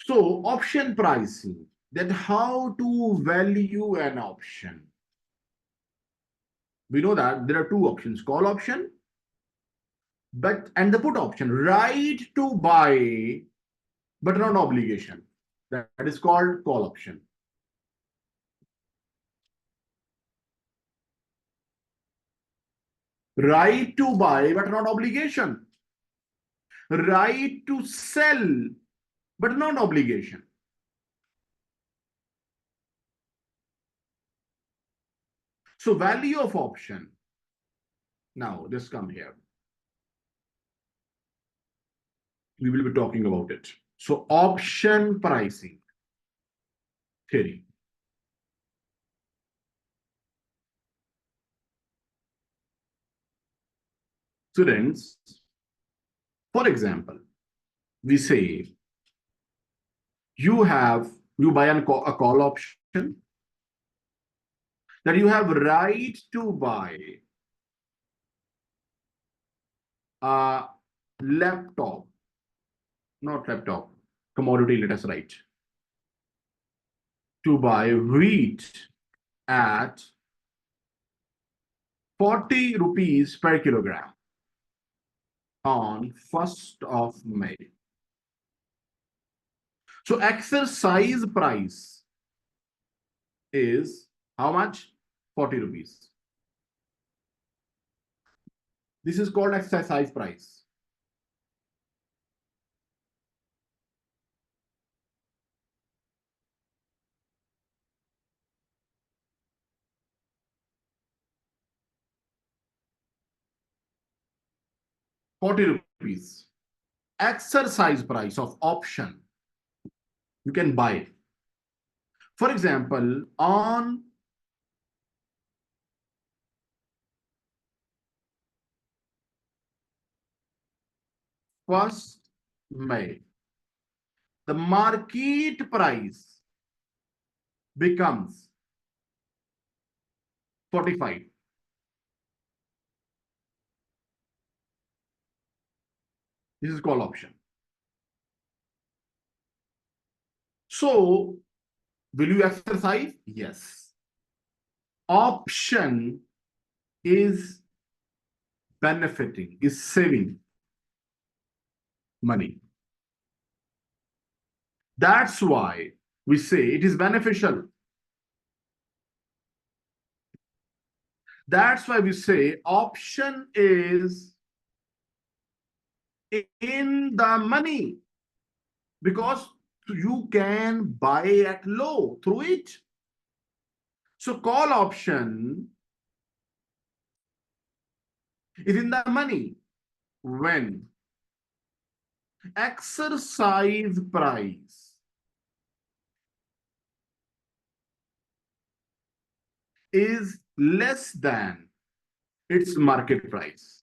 So option pricing, that how to value an option. We know that there are two options, call option and the put option, right to buy but not obligation. That is called call option. Right to buy but not obligation. Right to sell but not obligation. So value of option. Now just come here. We will be talking about it. So option pricing theory. Students, for example, we say you buy a call option, that you have right to buy a laptop, not laptop, commodity, let us write, to buy wheat at 40 rupees per kilogram on 1st of May. So exercise price is how much? 40 rupees. This is called exercise price. ₹40. Exercise price of option. You can buy it. For example, on first May, the market price becomes 45. This is called option. So, will you exercise? Yes. Option is benefiting, is saving money. That's why we say it is beneficial. That's why we say option is in the money, because you can buy at low through it. So call option is in the money when exercise price is less than its market price.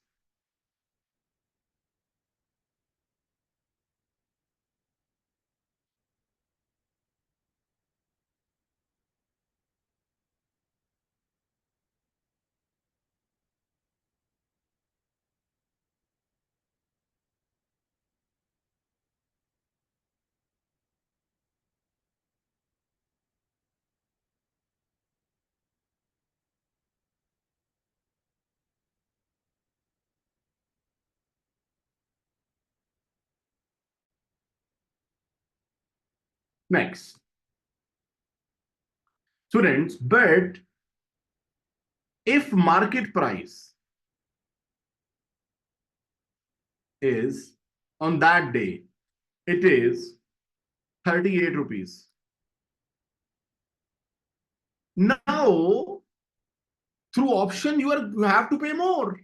Next, students, but if market price is on that day, it is 38 rupees. Now, through option, you have to pay more.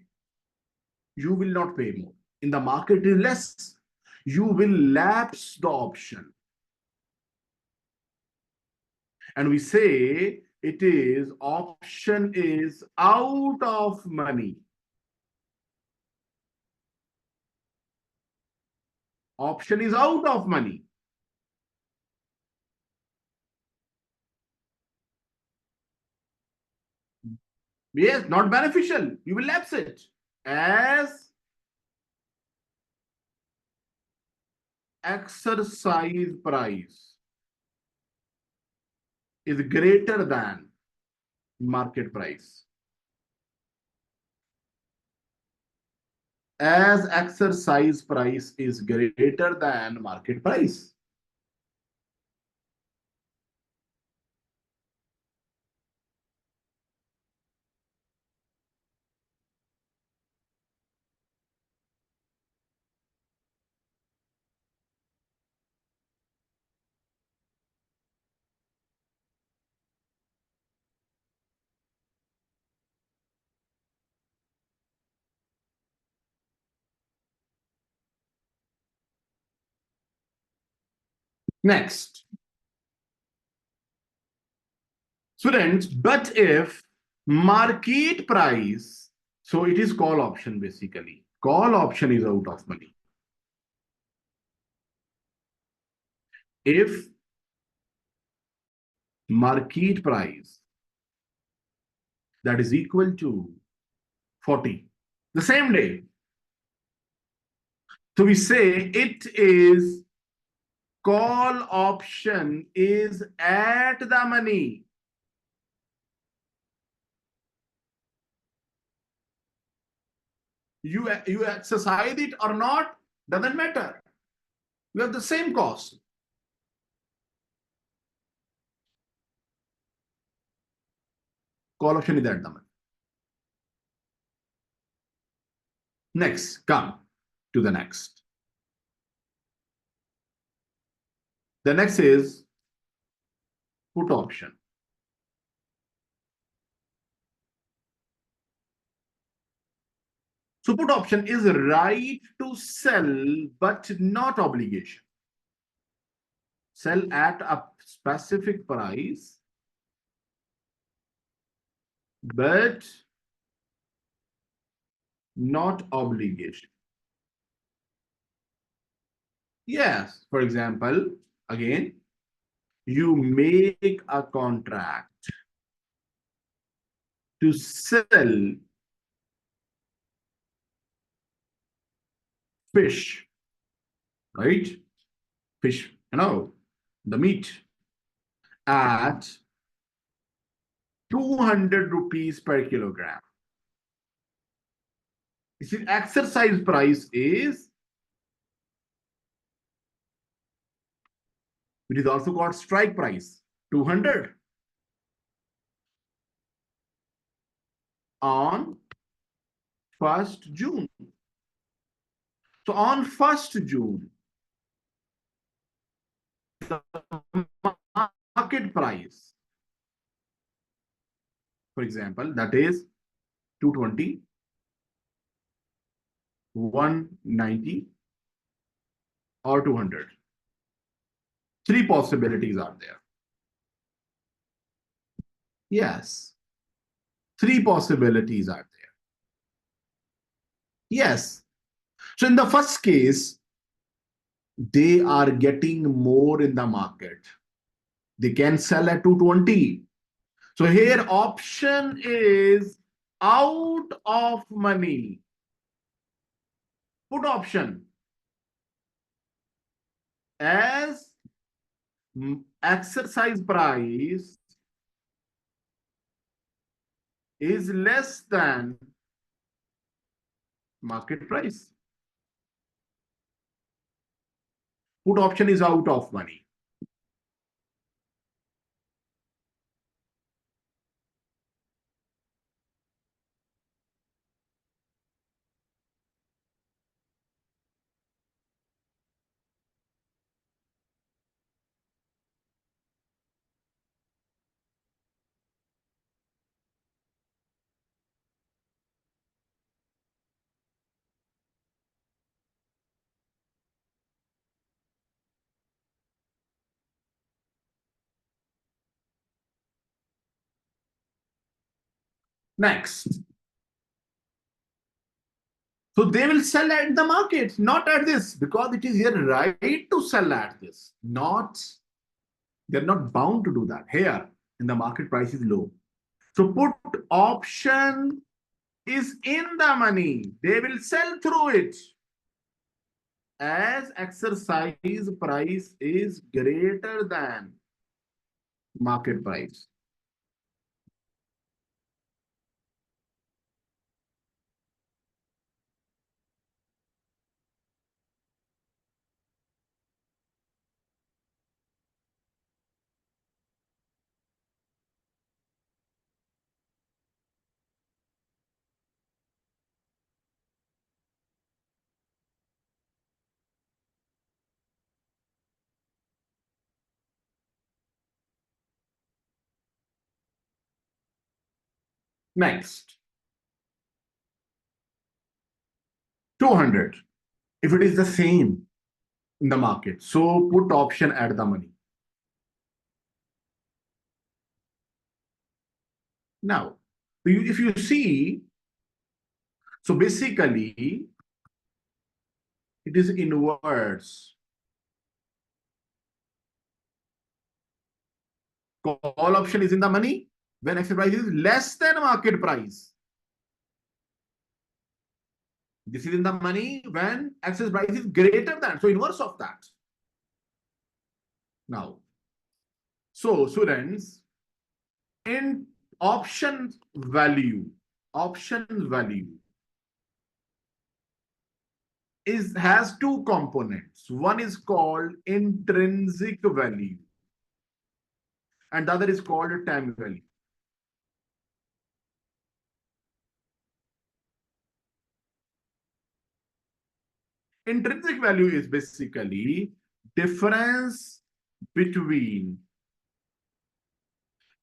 You will not pay more. In the market is less. You will lapse the option. And we say it is option is out of money. Option is out of money. Yes, not beneficial. You will lapse it as exercise price is greater than market price, as exercise price is greater than market price. Next, students, but if market price, so it is call option basically. Call option is out of money. If market price that is equal to 40, the same day, so we say it is call option is at the money. You exercise it or not, doesn't matter. You have the same cost. Call option is at the money. Next, come to the next. The next is put option. So put option is right to sell, but not obligation. Sell at a specific price, but not obligation. Yes, for example, again, you make a contract to sell fish, right? Fish, the meat at 200 rupees per kilogram. This is exercise price is, it is also called strike price, 200 on 1st June. So on 1st June, the market price, for example, that is 220, 190, or 200. Three possibilities are there. Yes. Three possibilities are there. Yes. So in the first case, they are getting more in the market. They can sell at 220. So here option is out of money. Put option as exercise price is less than market price. Put option is out of money. Next. So they will sell at the market, not at this, because it is their right to sell at this. They're not bound to do that. Here, in the market price is low. So put option is in the money. They will sell through it. as exercise price is greater than market price. Next, 200. If it is the same in the market, so put option at the money. Now, if you see, so basically, it is inverse. Call option is in the money when exit price is less than market price. This is in the money when access price is greater than, so inverse of that. Now, so students, in option value has two components. One is called intrinsic value and the other is called time value. Intrinsic value is basically difference between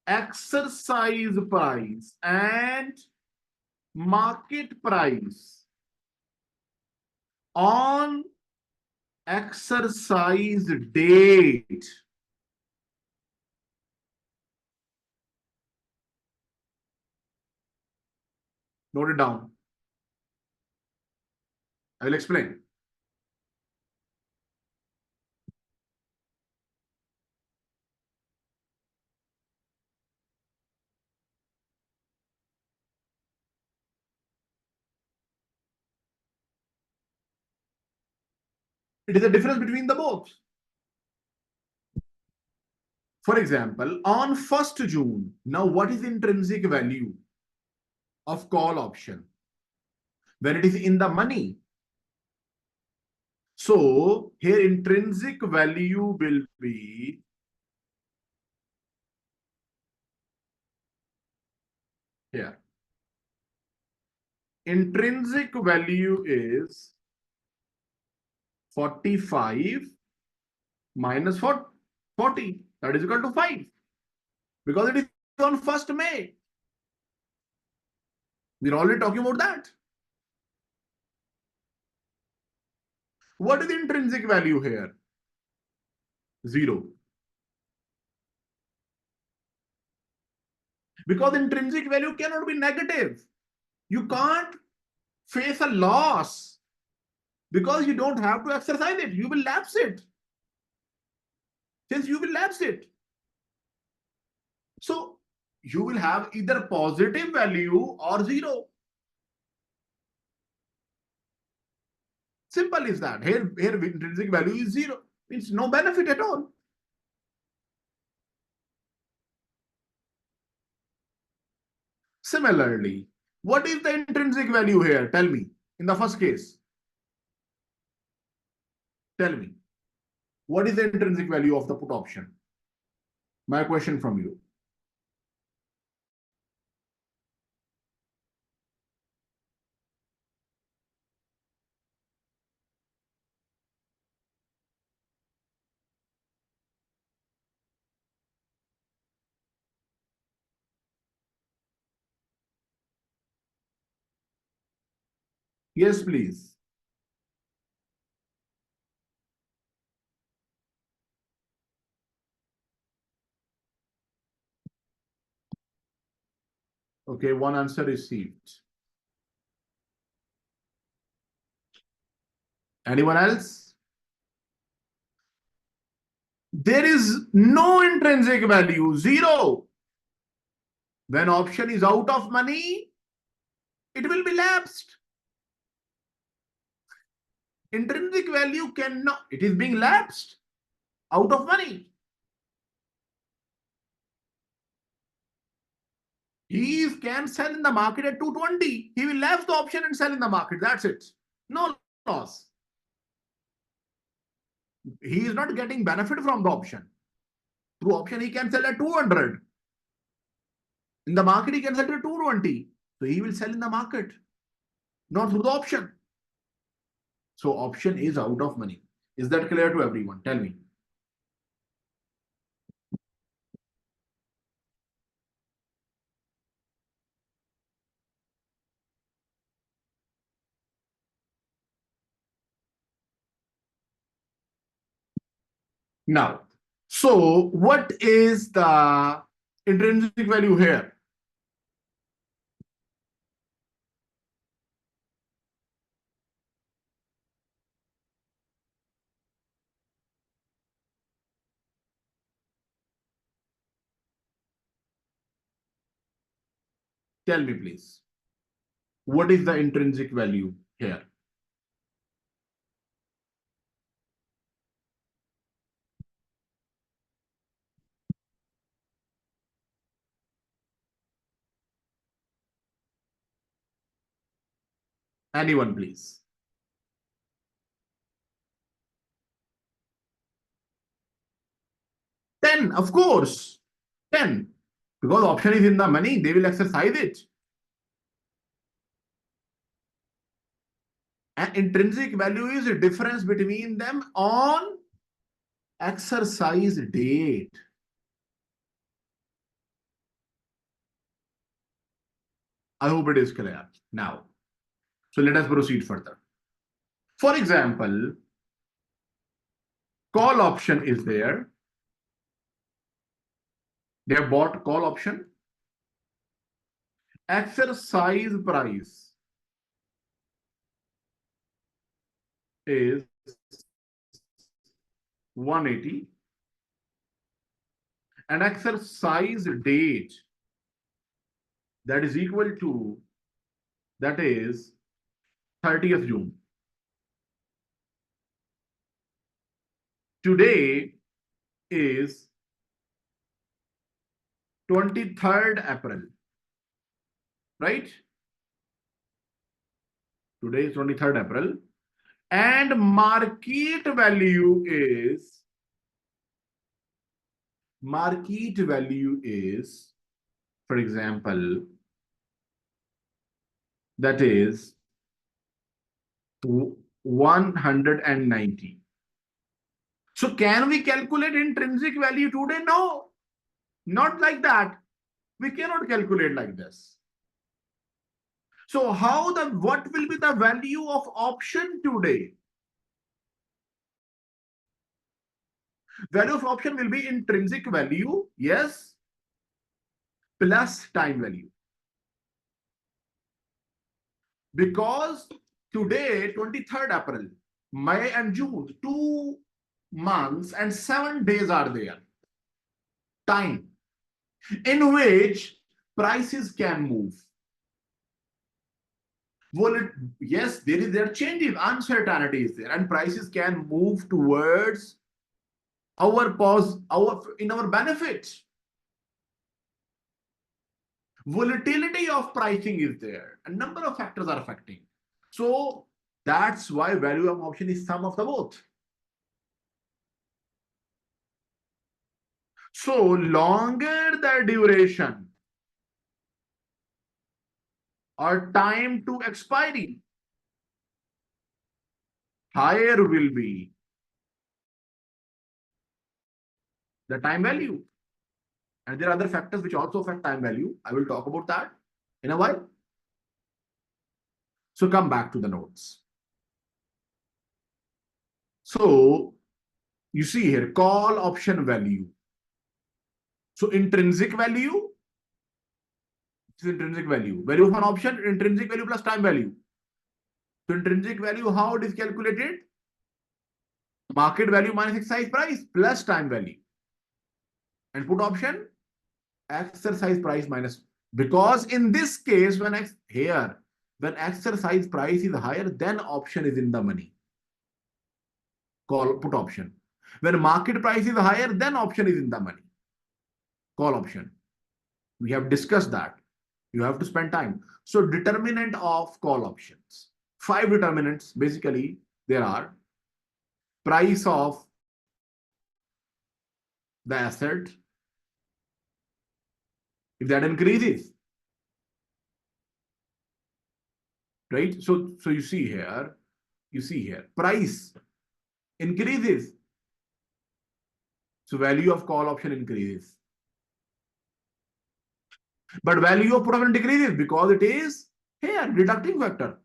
exercise price and market price on exercise date. Note it down. I will explain. It is a difference between the both. For example, on 1st June, now what is intrinsic value of call option? When it is in the money. So here intrinsic value will be here. Intrinsic value is 45 minus 40. That is equal to 5. Because it is on 1st May. We're already talking about that. What is the intrinsic value here? 0. Because intrinsic value cannot be negative. You can't face a loss because you don't have to exercise it. You will lapse it. Since you will lapse it. So you will have either positive value or 0. Simple is that. Here intrinsic value is 0. Means no benefit at all. Similarly, what is the intrinsic value here? Tell me. In the first case. Tell me. What is the intrinsic value of the put option? My question from you. Yes, please. Okay, one answer received. Anyone else? There is no intrinsic value, 0. When option is out of money, it will be lapsed. Intrinsic value cannot, it is being lapsed out of money. He can sell in the market at 220. He will lapse the option and sell in the market. That's it. No loss. He is not getting benefit from the option. Through option, he can sell at 200. In the market, he can sell at 220. So he will sell in the market, not through the option. So option is out of money. Is that clear to everyone? Tell me. Now, so what is the intrinsic value here? Tell me, please. What is the intrinsic value here? Anyone, please. 10, of course. 10. Because option is in the money, they will exercise it. And intrinsic value is the difference between them on exercise date. I hope it is clear now. So let us proceed further. For example, call option is there. They have bought call option. Exercise price is 180 and exercise date that is equal to, that is 30th June. Today is 23rd April, right? Today is 23rd April and market value is, for example, that is 190. So can we calculate intrinsic value today? No, not like that. We cannot calculate like this. So what will be the value of option today? Value of option will be intrinsic value, yes, plus time value. Because today, 23rd April, May and June, 2 months and 7 days are there. Time in which prices can move. Yes, there are changes, uncertainty is there, and prices can move towards in our benefit. Volatility of pricing is there. A number of factors are affecting. So that's why value of option is sum of the both. So longer the duration or time to expiry, higher will be the time value. And there are other factors which also affect time value. I will talk about that in a while. So come back to the notes. So you see here, call option value. So intrinsic value is intrinsic value. Value of an option, intrinsic value plus time value. So intrinsic value, how it is calculated? Market value minus exercise price plus time value. And put option, exercise price minus. Because in this case, when exercise price is higher, then option is in the money. call put option. When market price is higher, then option is in the money. Call option. We have discussed that. You have to spend time. So determinant of call options. 5 determinants. Basically, there are price of the asset. If that increases, right? So you see here, price increases. So value of call option increases. But value of put option decreases because it is here, deducting factor.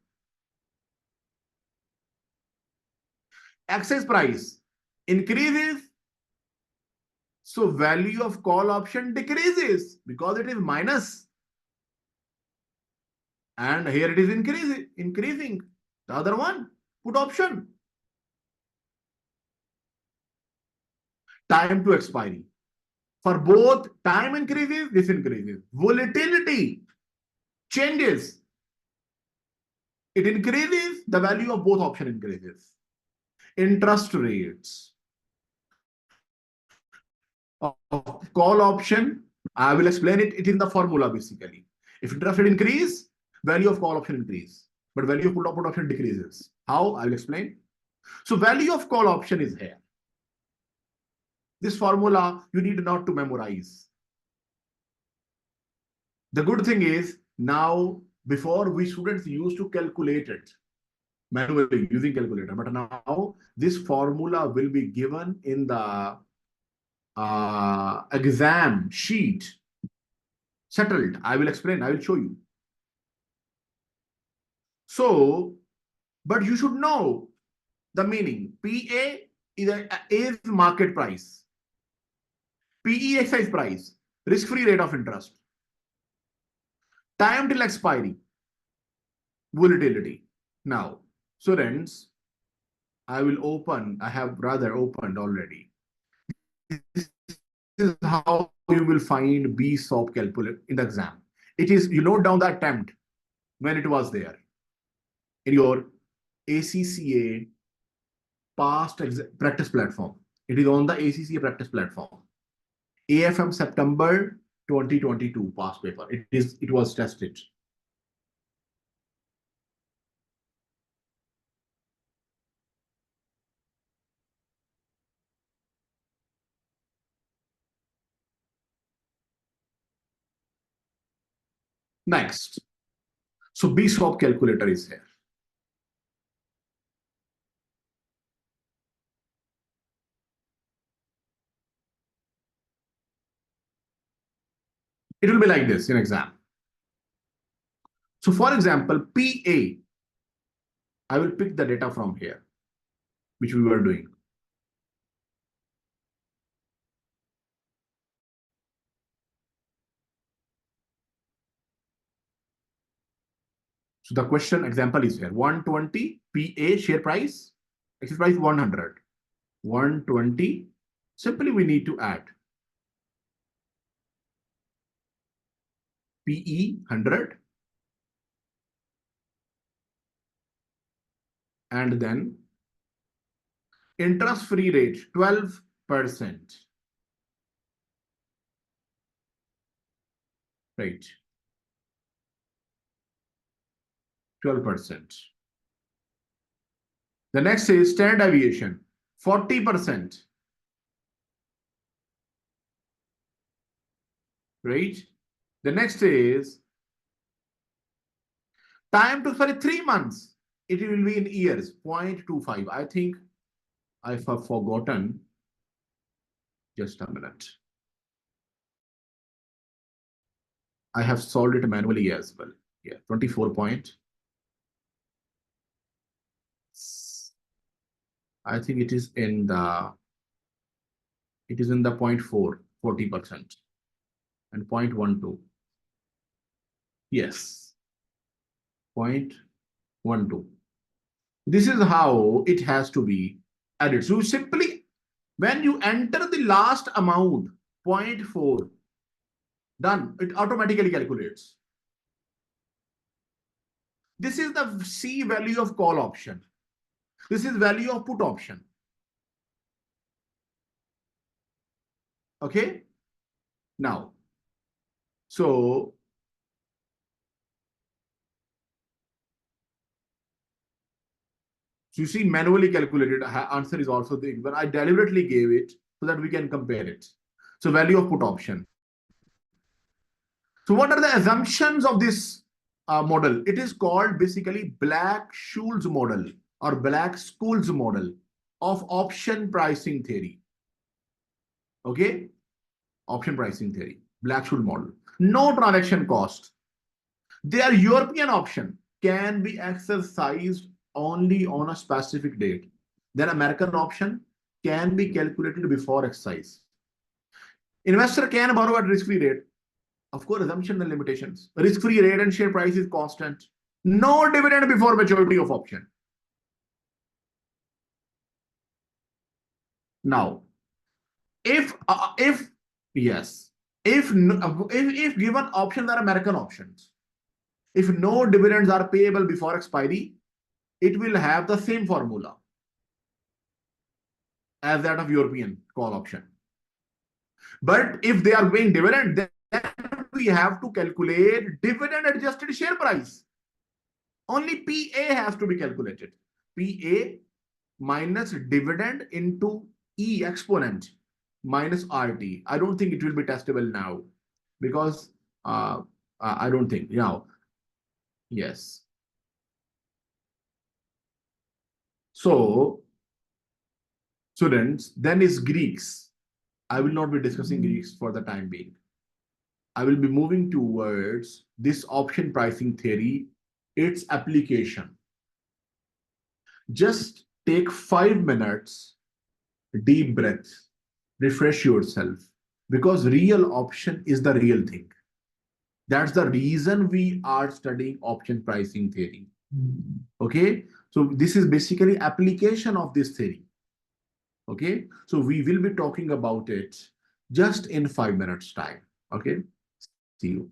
Excess price increases. So value of call option decreases because it is minus. And here it is increasing. The other one, put option. Time to expiry. For both, time increases, this increases. Volatility changes. It increases, the value of both option increases. Interest rates of call option, I will explain it in the formula basically. If interest rate increase, value of call option increase, but value of put option decreases. How? I will explain. So value of call option is here. This formula you need not to memorize. The good thing is now, before we students used to calculate it manually using calculator, but now this formula will be given in the exam sheet. Settled. I will explain. I will show you. So, but you should know the meaning. PA is market price. PE exercise price, risk-free rate of interest. Time till expiry, volatility. Now, students, I have rather opened already. This is how you will find BSOP calculator in the exam. It is, you note down the attempt when it was there in your ACCA past practice platform. It is on the ACCA practice platform. AFM September 2022 past paper. It was tested. Next. So BSOP calculator is here. It will be like this in exam. So for example, PA, I will pick the data from here, which we were doing. So the question example is here. 120 PA share price, exit price 100. 120. Simply we need to add PE 100 and then interest free rate 12%. Right. 12%. The next is standard deviation 40%. Right. The next is time to 3 months. It will be in years 0.25. I think I have forgotten. Just a minute. I have solved it manually as well. Yeah, 24 point. I think it is in the 0.4, 40% and 0.12. Yes, 0.12. This is how it has to be added. So simply, when you enter the last amount, 0.4, done, it automatically calculates. This is the C value of call option. This is value of put option. Okay. Now, so you see, manually calculated answer is also the, but I deliberately gave it so that we can compare it. So value of put option. So what are the assumptions of this model? It is called basically Black-Scholes model or Black-Scholes model of option pricing theory. Okay, option pricing theory, Black-Scholes model. No transaction cost. Their European option can be exercised only on a specific date. Their American option can be calculated before exercise. Investor can borrow at risk-free rate. Of course, assumption and limitations. Risk-free rate and share price is constant. No dividend before maturity of option. Now, if yes, if given options are American options, if no dividends are payable before expiry, it will have the same formula as that of European call option. But if they are paying dividend, then we have to calculate dividend adjusted share price. Only PA has to be calculated. PA minus dividend into E exponent minus RT. I don't think it will be testable now because I don't think now. Yes. So students, then is Greeks. I will not be discussing Greeks for the time being. I will be moving towards this option pricing theory, its application. Just take 5 minutes, deep breath, refresh yourself, because real option is the real thing. That's the reason we are studying option pricing theory. Okay, so this is basically application of this theory. Okay, so we will be talking about it just in 5 minutes time. Okay, see you.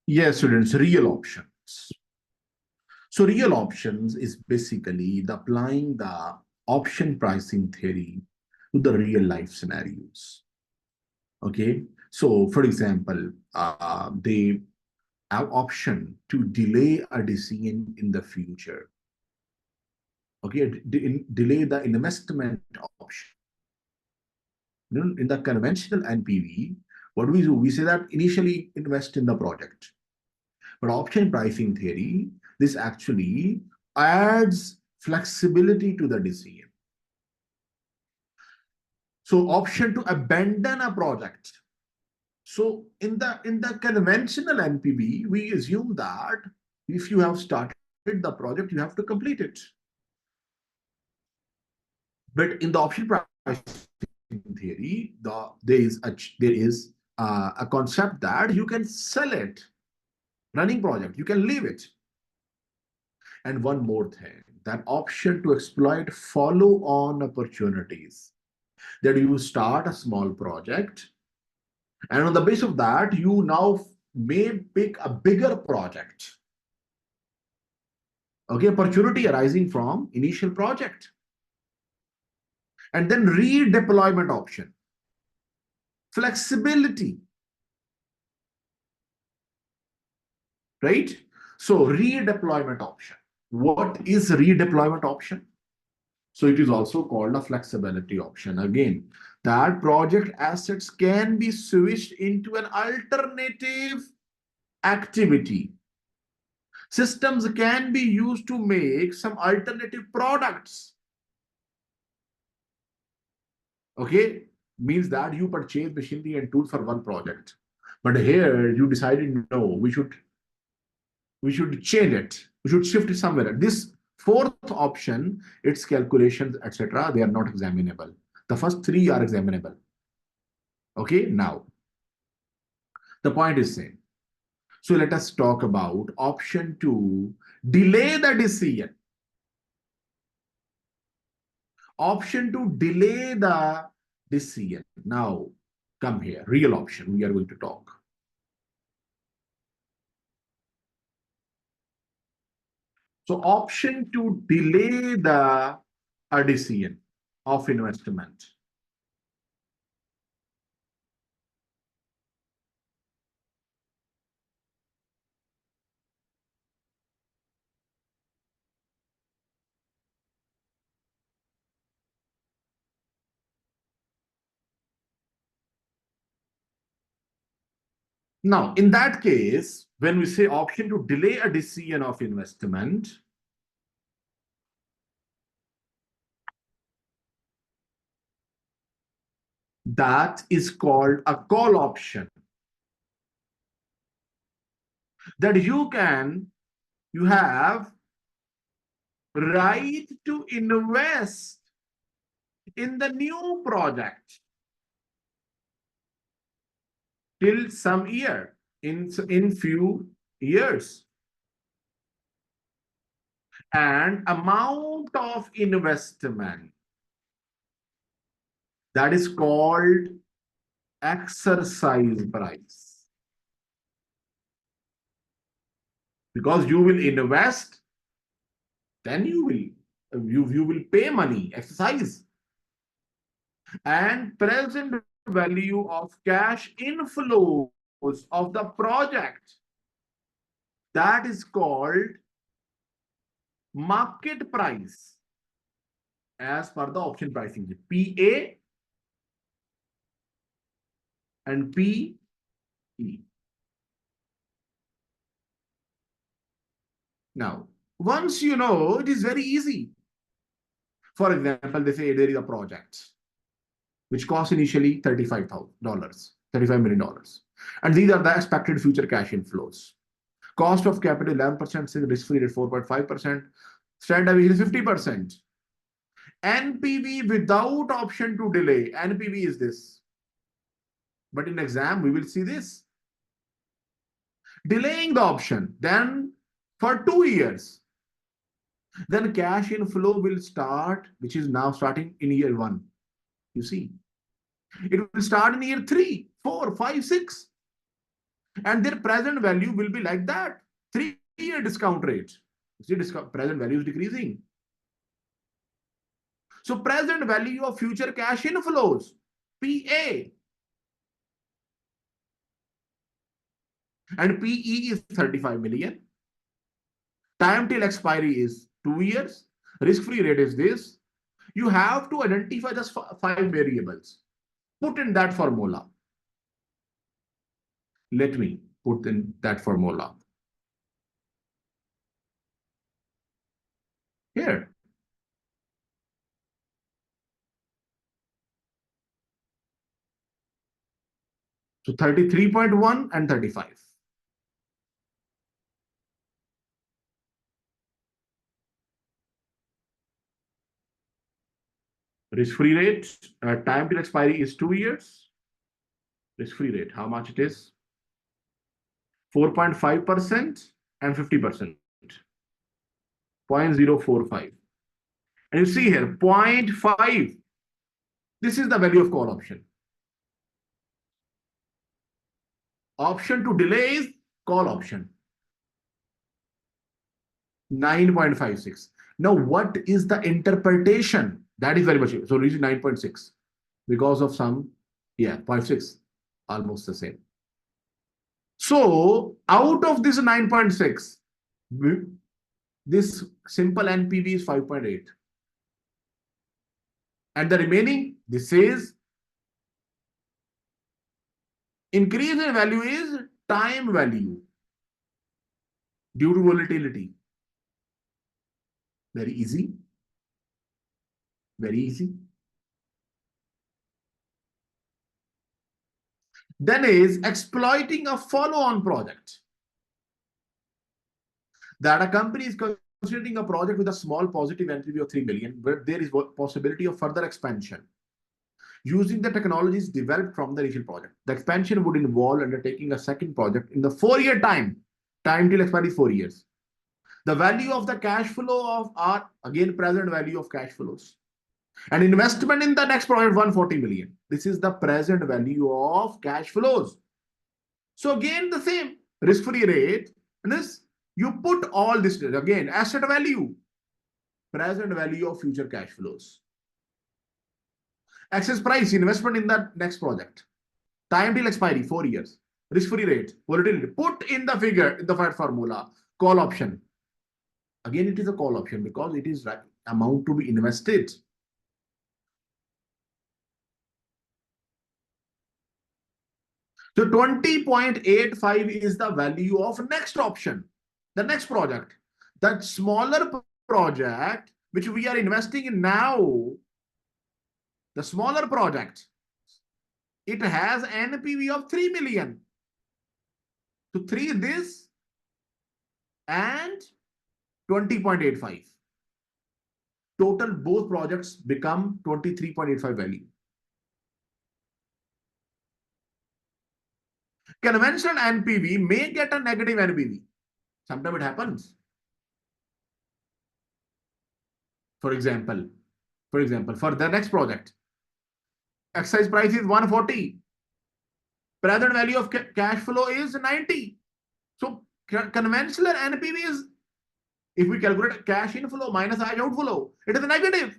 Yes, students, real options. So real options is basically the applying the option pricing theory to the real life scenarios. Okay. So for example, they have option to delay a decision in the future. Okay. Delay the investment option. In the conventional NPV, what we do, we say that initially invest in the project. But option pricing theory, this actually adds flexibility to the decision. So option to abandon a project. So in the conventional NPV, we assume that if you have started the project, you have to complete it. But in the option pricing theory, there is a concept that you can sell it, running project, you can leave it. And one more thing, that option to exploit follow-on opportunities. That you start a small project, and on the basis of that, you now may pick a bigger project. Okay, opportunity arising from initial project. And then redeployment option. Flexibility. Right? So redeployment option. What is redeployment option? So it is also called a flexibility option. Again, that project assets can be switched into an alternative activity. Systems can be used to make some alternative products. Okay, means that you purchase machinery and tools for one project, but here you decided no, we should change it. We should shift it somewhere. This fourth option, its calculations, etc., they are not examinable. The first three are examinable. Okay, now the point is same. So let us talk about option two, delay the decision. Option to delay the decision. Now, come here, real option we are going to talk. So option to delay the decision of investment. Now, in that case, when we say option to delay a decision of investment, that is called a call option. That you have right to invest in the new project till some year, in few years. And amount of investment, that is called exercise price. Because you will invest, then you will pay money, exercise. And present value of cash inflows of the project, that is called market price as per the option pricing, PA and PE. Now, once you know, it is very easy. For example, they say there is a project which costs initially $35,000, $35 million. And these are the expected future cash inflows. Cost of capital 11%, risk-free rate 4.5%, standard deviation is 50%. NPV without option to delay, NPV is this. But in exam, we will see this. Delaying the option, then for 2 years. Then cash inflow will start, which is now starting in year 1. You see, it will start in year 3, 4, 5, 6. And their present value will be like that. 3-year discount rate. You see, present value is decreasing. So present value of future cash inflows, PA. And PE is 35 million. Time till expiry is 2 years. Risk-free rate is this. You have to identify just 5 variables. Put in that formula. Let me put in that formula. Here. So 33.1 and 35. Risk-free rate, time till expiry is 2 years. Risk-free rate, how much it is? 4.5% and 50%. 0.045. And you see here, 0.5. This is the value of call option. Option to delay is call option. 9.56. Now, what is the interpretation? That is very much. So, reach 9.6 because of some, 0.6, almost the same. So, out of this 9.6, this simple NPV is 5.8. And the remaining, this says, increase in value is time value due to volatility. Very easy. Very easy. Then is exploiting a follow-on project. That a company is considering a project with a small positive NPV of 3 million, where there is possibility of further expansion using the technologies developed from the initial project. The expansion would involve undertaking a second project in the 4-year time till expiry 4 years. The value of the cash flow of our, again, present value of cash flows. And investment in the next project, 140 million. This is the present value of cash flows. So again, the same risk-free rate. And this, you put all this, again, asset value, present value of future cash flows. Access price, investment in the next project. Time till expiry, 4 years. Risk-free rate, volatility. Put in the figure, in the formula, call option. Again, it is a call option because it is amount to be invested. So 20.85 is the value of next option, the next project. That smaller project, which we are investing in now, the smaller project, it has NPV of 3 million. So 3 this and 20.85. Total both projects become 23.85 value. Conventional NPV may get a negative NPV. Sometimes it happens. For example, for the next project, exercise price is 140. Present value of cash flow is 90. So conventional NPV is, if we calculate cash inflow minus cash outflow, it is negative.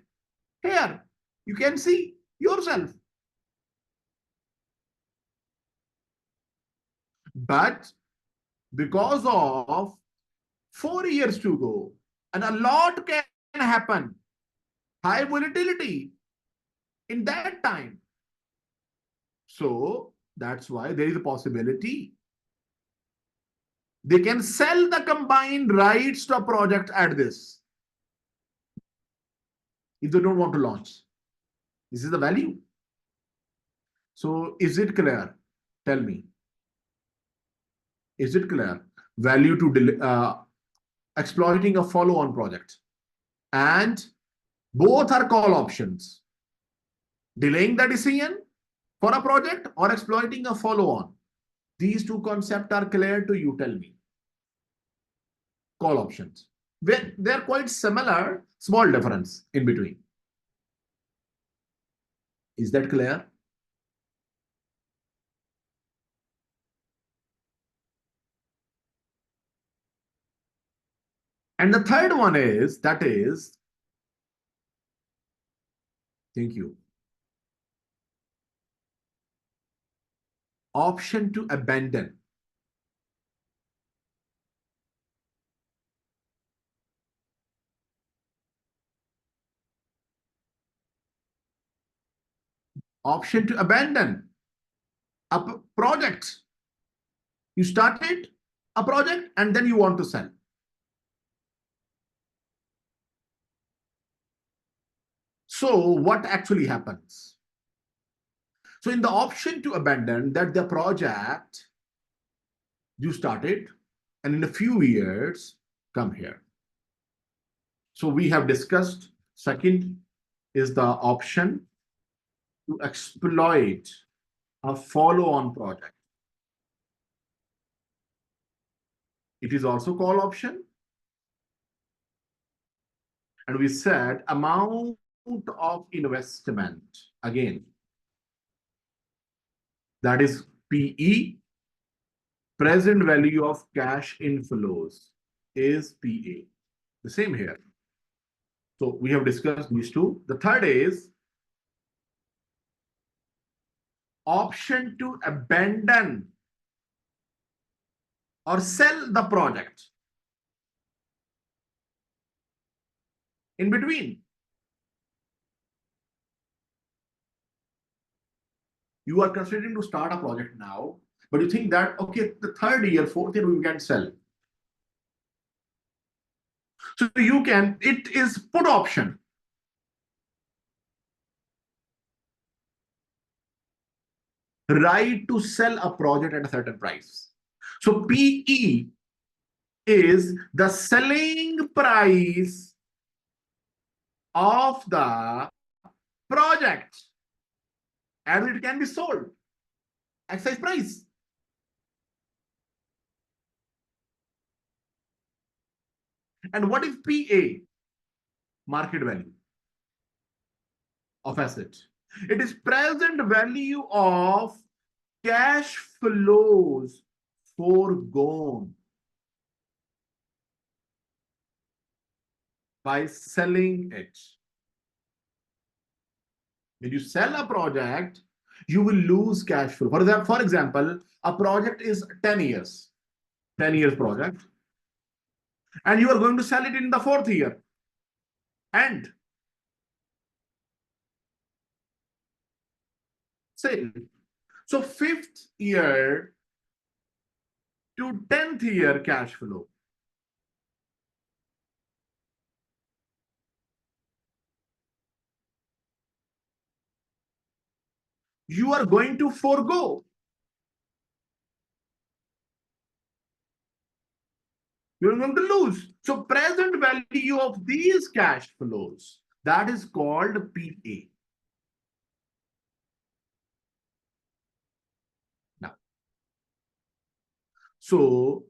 Here, you can see yourself. But because of 4 years to go, and a lot can happen, high volatility in that time. So that's why there is a possibility they can sell the combined rights to a project at this if they don't want to launch. This is the value. So is it clear? Tell me. Is it clear? Value to exploiting a follow-on project. And both are call options. Delaying the decision for a project or exploiting a follow-on. These two concepts are clear to you, tell me. Call options. They're quite similar, small difference in between. Is that clear? And the third one is, that is, thank you, option to abandon. Option to abandon a project. You started a project and then you want to sell. So what actually happens? So in the option to abandon, that the project you started and in a few years come here. So we have discussed, second is the option to exploit a follow-on project. It is also called option. And we said amount of investment, again, that is PE, present value of cash inflows, is PA. The same here. So we have discussed these two. The third is option to abandon or sell the project. In between, you are considering to start a project now, but you think that, okay, the third year, fourth year, we can sell. So you can, it is put option. Right to sell a project at a certain price. So PE is the selling price of the project as it can be sold. Exercise price. And what is PA? Market value of asset. It is present value of cash flows foregone by selling it. When you sell a project, you will lose cash flow. For example, a project is 10 years, 10 years project, and you are going to sell it in the fourth year. And sale. So fifth year to 10th year cash flow. You are going to forego. You're going to lose. So present value of these cash flows, that is called PA. Now, so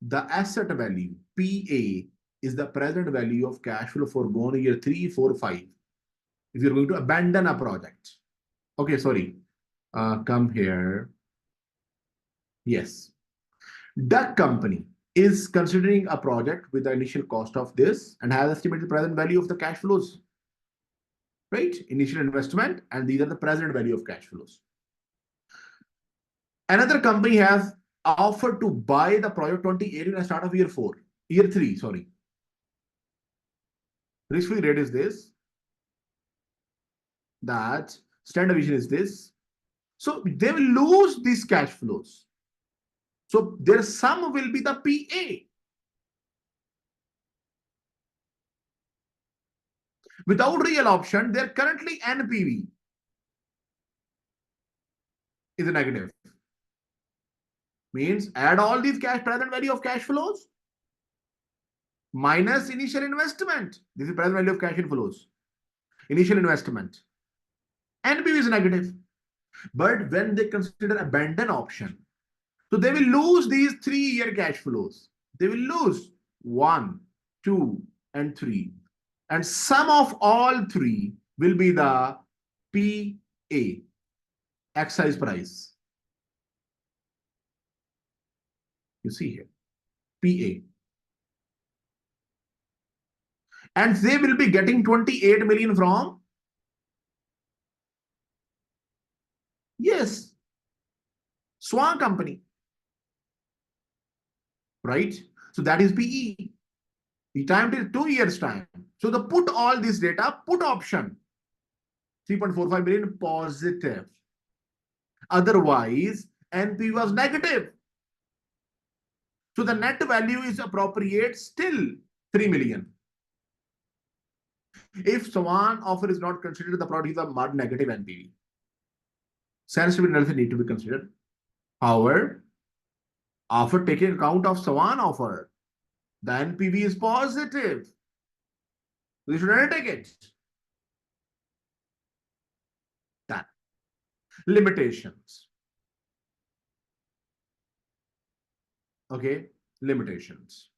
the asset value, PA, is the present value of cash flow foregone year 3, 4, 5. If you're going to abandon a project. Okay, sorry. Come here. Yes. The company is considering a project with the initial cost of this and has estimated present value of the cash flows. Right? Initial investment, and these are the present value of cash flows. Another company has offered to buy the project 28 in the start of year 4, year 3, sorry. Risk-free rate is this. That standard deviation is this. So they will lose these cash flows. So their sum will be the PA. Without real option, their currently NPV is a negative. Means add all these cash present value of cash flows minus initial investment. This is present value of cash inflows. Initial investment. NPV is negative. But when they consider abandon option, so they will lose these 3-year cash flows. They will lose 1, 2, and 3. And sum of all 3 will be the PA, exercise price. You see here, PA. And they will be getting 28 million from, yes, Swan company, right? So that is PE. The time is 2 years time. So the put all this data, put option, 3.45 million positive. Otherwise, NP was negative. So the net value is appropriate still 3 million. If Swan offer is not considered, the product is a mud negative NPV. Sensitivity analysis need to be considered. However, after taking account of Swan offer, the NPV is positive. We should undertake it. That. Limitations. Okay, limitations.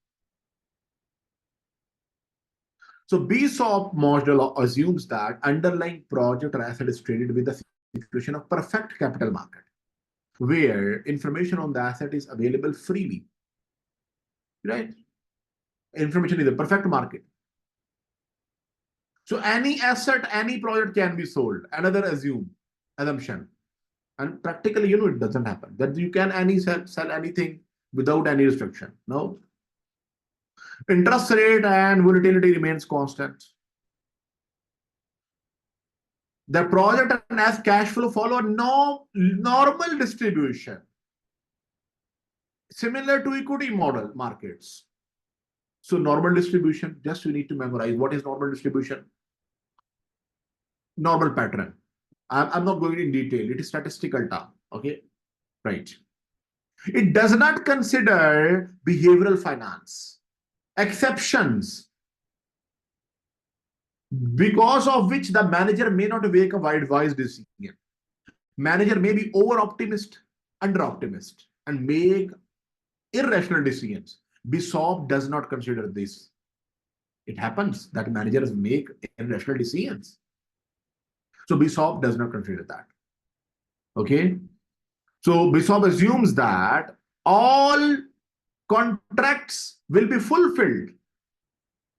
So BSOP model assumes that underlying project or asset is traded with the situation of perfect capital market, where information on the asset is available freely, right? Information is a perfect market. So any asset, any project can be sold. Another assumption. And practically, it doesn't happen. That you can sell anything without any restriction. No. Interest rate and volatility remains constant. The project and as cash flow follow no normal distribution, similar to equity model markets. So normal distribution, just you need to memorize what is normal distribution. Normal pattern. I'm not going in detail. It is statistical term. Okay, right. It does not consider behavioral finance. Exceptions, because of which the manager may not make a wise decision. Manager may be over-optimist, under-optimist, and make irrational decisions. BSOP does not consider this. It happens that managers make irrational decisions. So BSOP does not consider that. Okay. So BSOP assumes that all contracts will be fulfilled.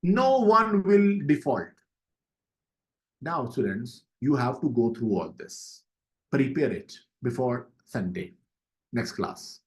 No one will default. Now, students, you have to go through all this. Prepare it before Sunday. Next class.